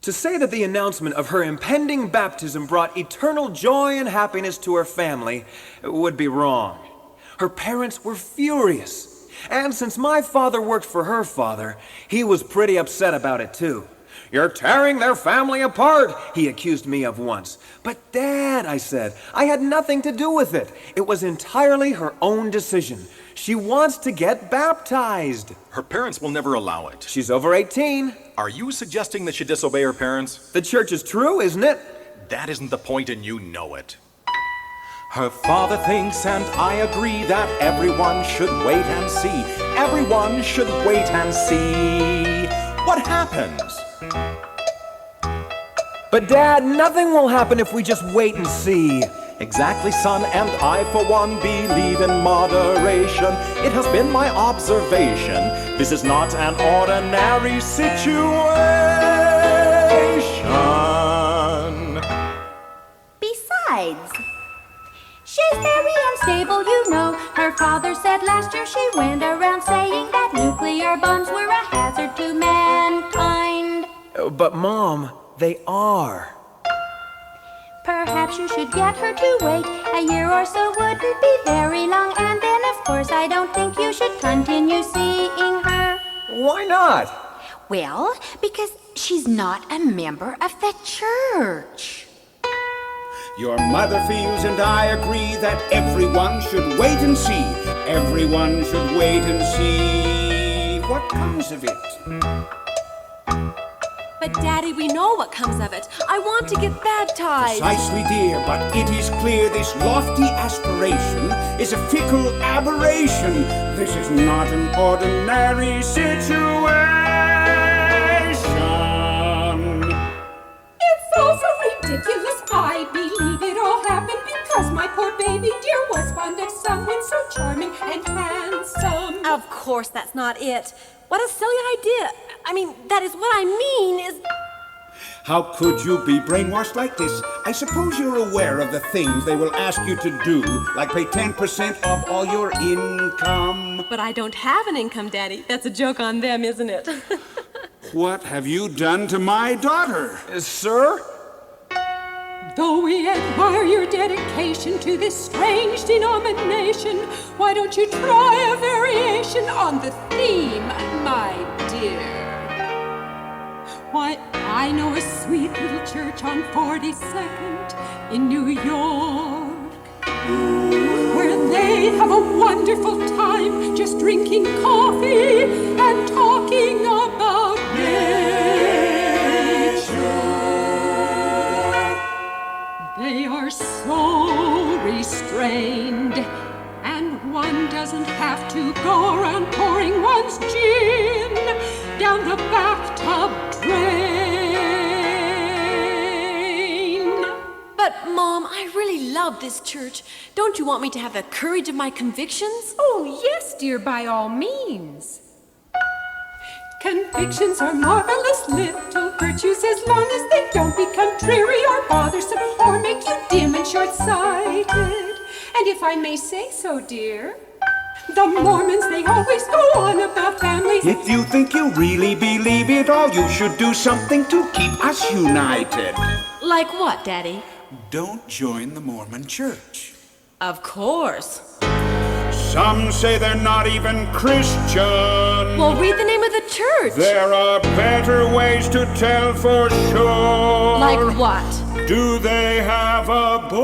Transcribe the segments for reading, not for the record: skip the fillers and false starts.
To say that the announcement of her impending baptism brought eternal joy and happiness to her family would be wrong. Her parents were furious. And since my father worked for her father, he was pretty upset about it too. "You're tearing their family apart," he accused me of once. "But Dad," I said, "I had nothing to do with it. It was entirely her own decision. She wants to get baptized." Her parents will never allow it. She's over 18. Are you suggesting that she disobey her parents? The church is true, isn't it? That isn't the point, and you know it. Her father thinks, and I agree, that everyone should wait and see. Everyone should wait and see what happens. But Dad, nothing will happen if we just wait and see. Exactly, son, and I, for one, believe in moderation. It has been my observation, this is not an ordinary situation. Besides, she's very unstable, you know. Her father said last year she went around saying that nuclear bombs were a hazard to mankind. But Mom, they are. Perhaps you should get her to wait. A year or so wouldn't be very long. And then, of course, I don't think you should continue seeing her. Why not? Well, because she's not a member of the church. Your mother feels, and I agree, that everyone should wait and see. Everyone should wait and see what comes of it. But Daddy, we know what comes of it. I want to get baptized. Precisely, dear, but it is clear this lofty aspiration is a fickle aberration. This is not an ordinary situation. It's all so ridiculous. I believe it all happened because my poor baby dear was fond of someone so charming and handsome. Of course, that's not it. What a silly idea. I mean, that is what I mean is... How could you be brainwashed like this? I suppose you're aware of the things they will ask you to do, like pay 10% of all your income. But I don't have an income, Daddy. That's a joke on them, isn't it? What have you done to my daughter? Sir? Though we admire your dedication to this strange denomination, why don't you try a variation on the theme, my dear? Why, I know a sweet little church on 42nd in New York, where they have a wonderful time just drinking coffee and talking about nature. They are so restrained, and one doesn't have to go around pouring one's gin down the bathtub drain. But, Mom, I really love this church. Don't you want me to have the courage of my convictions? Oh, yes, dear, by all means. Convictions are marvelous little virtues as long as they don't become dreary or bothersome or make you dim and short-sighted. And if I may say so, dear, the Mormons, they always go on about families. If you think you really believe it all, you should do something to keep us united. Like what, Daddy? Don't join the Mormon church. Of course. Some say they're not even Christian. Well, read the name of the church. There are better ways to tell for sure. Like what? Do they have a boys'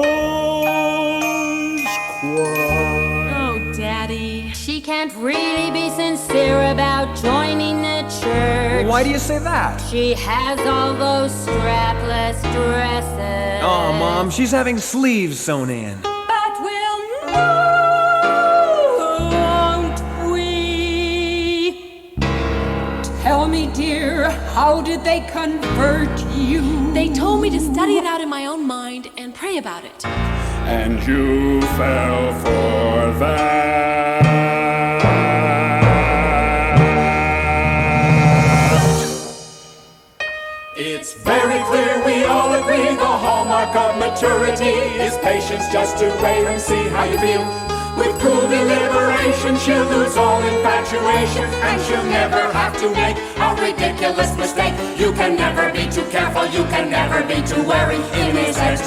choir? Oh, Daddy. She can't really be sincere about joining the church. Why do you say that? She has all those strapless dresses. Oh, Mom, she's having sleeves sewn in. But we'll know, won't we? Tell me, dear, how did they convert you? They told me to study it out in my own mind and pray about it. And you fell for that. It's very clear we all agree the hallmark of maturity is patience, just to wait and see how you feel. With cool deliberation, she'll lose all infatuation, and she'll never have to make a ridiculous mistake. You can never be too careful, you can never be too wary in his head.